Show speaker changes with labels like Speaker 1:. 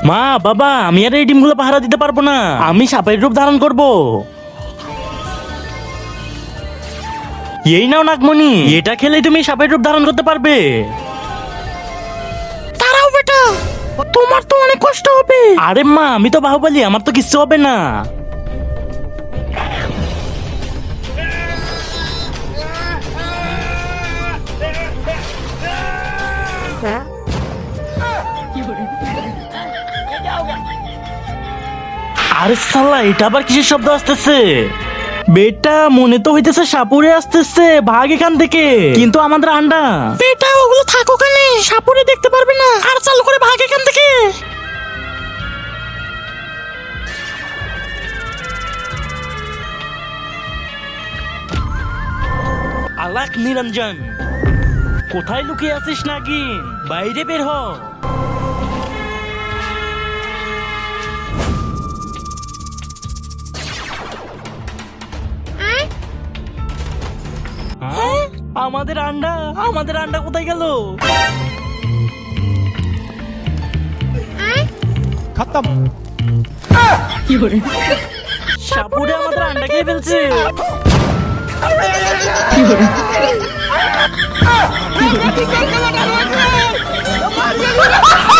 Speaker 1: মা বাবা, আমি আর এই ডিমগুলো পাহারা দিতে পারবো না, আমি সাপের রূপ ধারণ করব। এই নাও নাগমণি, এটা খেলেই তুমি সাপের রূপ ধারণ করতে পারবে।
Speaker 2: দাঁড়াও বেটা, তোমার তো অনেক কষ্ট হবে।
Speaker 1: আরে মা, আমি তো বাহুবলী, আমার তো কিচ্ছু হবে না। আরে সাল্লা, এটা আবার কিসের শব্দ আসতেছে? বেটা, মনে তো হইতেছে সাপুরে আসতেছে, ভাগ এখান থেকে। কিন্তু আমাদের আন্ডা।
Speaker 2: বেটা ওগুলো থাকো ওখানে, সাপুরে দেখতে পারবে না। আর চালু করে ভাগ এখান থেকে।
Speaker 1: আলাক নিরঞ্জন, কোথায় লুকিয়ে আছিস নাগিন? বাইরে বের হ। হ্যাঁ? আমাদের আন্ডা কোথায় গেল?
Speaker 3: खत्म।
Speaker 1: সাপুরে আমাদের আন্ডা খেয়ে ফেলছে।
Speaker 4: Ah!